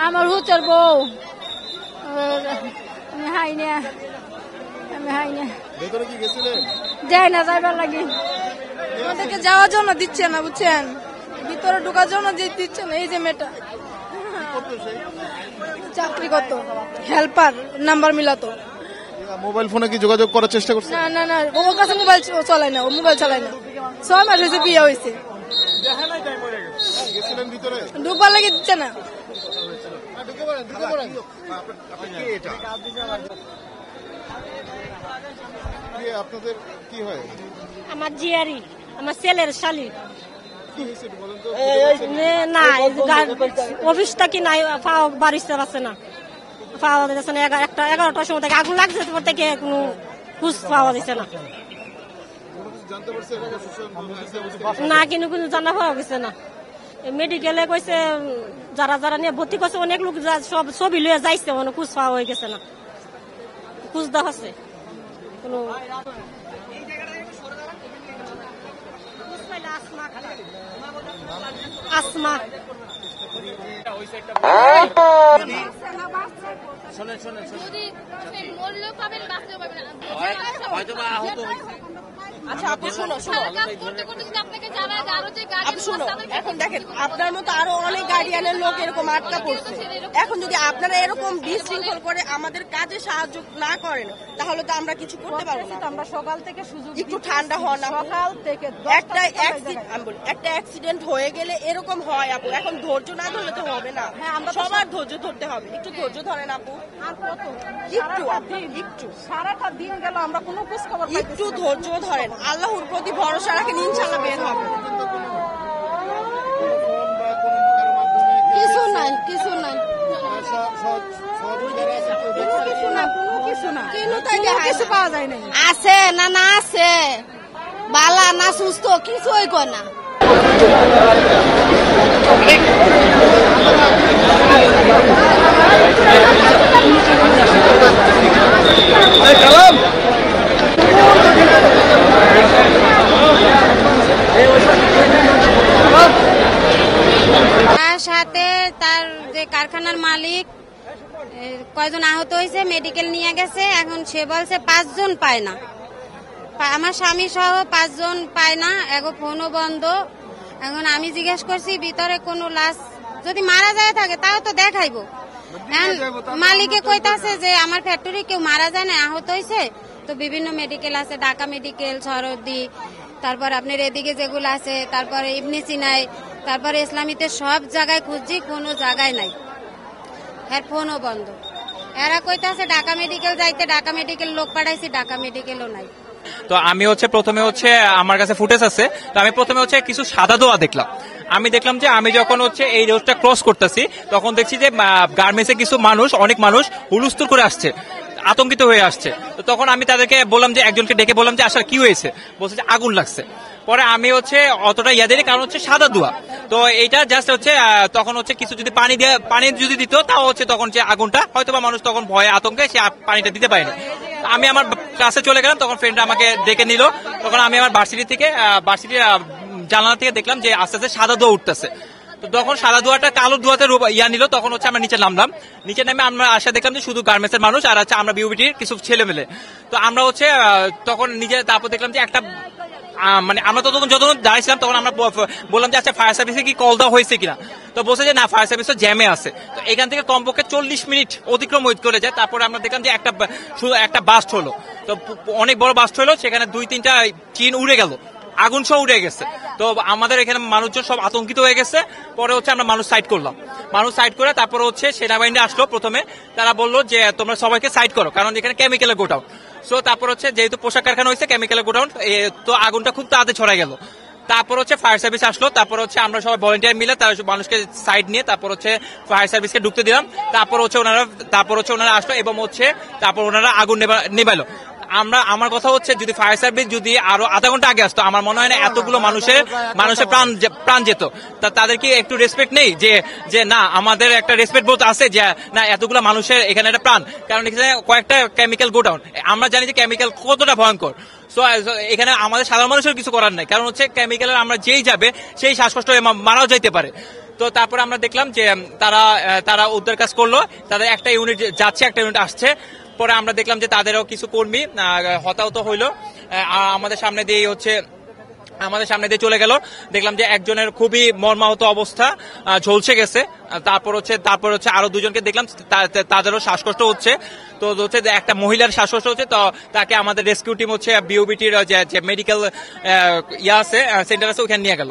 আমার হুচর বউ যাই না যাইবার লাগে আমাদেরকে যাওয়ার জন্য দিচ্ছে না বুঝছেন, ভিতরে ঢোকার জন্য দিচ্ছে না। এই যে মেয়েটা চাকরি করতো, হেল্পার নাম্বার মিলাতো। মোবাইল ফোনে কি যোগাযোগ করার চেষ্টা করছে? না না না, ওর কাছে মোবাইল চলায় না, ও মোবাইল চালায় না। 6 মাস হয়েছে বিয়ে হয়েছে, ঢুকবার লাগে দিচ্ছে না। আপনাদের কি হয়? আমার জিয়ারি, আমার ছেলের শালি। না অফিসটা কি নাই, পাওয়া বাড়িতে পারছে না, পাওয়া যাচ্ছে না। 11টার সময় থেকে আগুন লাগছে, তারপর থেকে কোনো খোঁজ পাওয়া যাচ্ছে না। না কিন্তু কোনো জানা পাওয়া গেছে না। মেডিকেলে কইছে যারা যারা নিয়ে ভর্তি করছে, অনেক লোক সব ছবি লয়ে যাইছে, মানে খোঁজ পাওয়া হয়ে গেছে না, খোঁজ দেওয়া আছে কোনো। আসমা আচ্ছা আপু শোনো এখন দেখেন আপনার মতো আরো অনেক গার্ডিয়ানের লোক এরকম আটকা পড়ছে। এখন যদি আপনারা এরকম বিশৃঙ্খল করে আমাদের কাজে সাহায্য না করেন তাহলে তো আমরা কিছু করতে পারবো না। আমরা সকাল থেকে সুযোগ একটু ঠান্ডা হন, সকাল থেকে একটা অ্যাক্সিডেন্ট হয়ে গেলে এরকম হয় আপু। এখন ধৈর্য না ধরলে তো হবে না, সবার ধৈর্য ধরতে হবে। একটু ধৈর্য ধরেন আপু, একটু সারাটা দিন গেল আমরা কোনো খোঁজ খবর একটু ধৈর্য ধরেন, আল্লাহর প্রতি ভরসা রাখেন, ইনশাআল্লাহ বের হবে। কিছু নাই, কিছু নাই, কিছু পাওয়া যায় না। আছে না না আছে, বালা না সুস্থ কিছুই কর না। তার সাথে তার যে কারখানার মালিক কয়জন আহত হয়েছে, মেডিকেল নিয়ে গেছে। এখন সে বলছে 5 জন পায় না, আমার স্বামী সহ 5 জন পায় না, এগো ফোনও বন্ধ। এখন আমি জিজ্ঞেস করছি ভিতরে কোনো লাশ যদি মারা যায় থাকে তাও তো দেখাইবো। মালিকে কইতাছে যে আমার ফ্যাক্টরি কেউ মারা যায় না, আহত হয়েছে। তো বিভিন্ন মেডিকেল আছে, ঢাকা মেডিকেল, সরদি, তারপর আপনার এদিকে যেগুলো আছে, তারপরে ইবনে সিনাই, তারপরে ইসলামীতে সব জায়গায় খুঁজছি, কোনো জায়গায় নাই। এর ফোনও বন্ধ। এরা কইতাছে ঢাকা মেডিকেল যাইতে, ঢাকা মেডিকেল লোক পাঠাইছি, ঢাকা মেডিকেলও নাই। তো আমি প্রথমে আমার কাছে ফুটেজ আছে, তো আমি প্রথমে কিছু সাদা দোয়া দেখলাম। আমি দেখলাম যে আমি যখন এই রোডটা ক্রস করতেছি, তখন দেখছি যে গার্মেন্টসে কিছু মানুষ, অনেক মানুষ হুলস্থুল করে আসছে, আতঙ্কিত হয়ে আসছে। তো তখন আমি তাদেরকে বললাম যে, একজনকে ডেকে বললাম যে আসলে কি হয়েছে, বলছে যে আগুন লাগছে। পরে আমি অতটা ইয়াদেরই, কারণ সাদা দোয়া। তো এইটা জাস্ট তখন কিছু যদি পানি যদি দিত, তাও তখন যে আগুনটা হয়তো বা মানুষ তখন ভয়ে আতঙ্কে সে পানিটা দিতে পারেনি। আমি আমার ক্লাসে চলে গেলাম, তখন ফ্রেন্ডরা আমাকে ডেকে নিল। তখন আমি আমার ভার্সিটির জানালা থেকে দেখলাম যে আস্তে আস্তে সাদা দোয়া উঠতেছে। তো তখন সাদা দোয়াটা কালো দোয়াতে নিল। তখন আমরা নিচে নামলাম, নিচে নেমে আমরা আসা দেখলাম যে শুধু গার্মেন্টস এর মানুষ আর আমরা বিউবিটির কিছু ছেলে মেলে। তো আমরা তখন নিজে, তারপর দেখলাম যে একটা মানে আমরা তখন যতক্ষণ দাঁড়িয়েছিলাম তখন আমরা বললাম যে আচ্ছা ফায়ার সার্ভিসে কি কল দেওয়া হয়েছে কিনা। তো বলছে যে না, ফায়ার সার্ভিস জ্যামে আছে। তো এখান থেকে কমপক্ষে 40 মিনিট অতিক্রম করে যায়। তারপরে আমরা দেখলাম যে একটা বাস্ট হলো। তো অনেক বড় বাস্ট হলো, সেখানে 2-3টা টিন উড়ে গেল আগুন সহ উঠে গেছে। তো আমাদের এখানে মানুষজন সব আতঙ্কিত হয়ে গেছে। পরে হচ্ছে আমরা মানুষ সাইড করলাম, মানুষ সাইড করে তারপরে হচ্ছে সেনাবাহিনী আসলো। প্রথমে তারা বললো যে তোমরা সবাইকে সাইড করো, কারণ এখানে কেমিক্যালের গোডাউন। সো তারপর হচ্ছে যেহেতু পোশাক কারখানা হয়েছে, কেমিক্যালের গোডাউন, তো আগুনটা খুব তাড়াতাড়ি ছড়াই গেল। তারপর হচ্ছে ফায়ার সার্ভিস আসলো। তারপর হচ্ছে আমরা সবাই ভলেন্টিয়ার মিলে তার মানুষকে সাইড নিয়ে তারপর হচ্ছে ফায়ার সার্ভিসকে ঢুকতে দিলাম। তারপর হচ্ছে ওনারা আসলো এবং হচ্ছে তারপর ওনারা আগুন নেবালো। আমার কথা হচ্ছে যদি ফায়ার সার্ভিস যদি আরো আধা ঘন্টা আগে আসতো, আমার মনে হয় না এতগুলো মানুষের প্রাণ যেত। তাদের কি একটু রেসপেক্ট নেই যে না, আমাদের একটা রেসপেক্ট বোধ আছে যে না, এতগুলো মানুষের এখানে একটা প্রাণ, কারণ এখানে কয়েকটা কেমিক্যাল গোডাউন। আমরা জানি যে কেমিক্যাল কতটা ভয়ঙ্কর। সো এখানে আমাদের সাধারণ মানুষের কিছু করার নাই, কারণ হচ্ছে কেমিক্যালের আমরা যেই যাবে সেই শ্বাসকষ্ট হয়ে মারাও যাইতে পারে। তো তারপরে আমরা দেখলাম যে তারা উদ্ধার কাজ করলো, তাদের একটা ইউনিট যাচ্ছে, একটা ইউনিট আসছে। পরে আমরা দেখলাম যে তাদেরও কিছু কর্মী হতাহত হইলো, আমাদের সামনে দিয়ে চলে গেল। দেখলাম যে একজনের খুবই মর্মাহত অবস্থা, ঝলসে গেছে। তারপর হচ্ছে আরো দুজনকে দেখলাম তাদেরও শ্বাসকষ্ট হচ্ছে। তো হচ্ছে একটা মহিলার শ্বাসকষ্ট হচ্ছে, তো তাকে আমাদের রেস্কিউ টিম হচ্ছে বিওবিটির যে মেডিকেল আছে সেন্টার আছে, ওখানে নিয়ে গেল।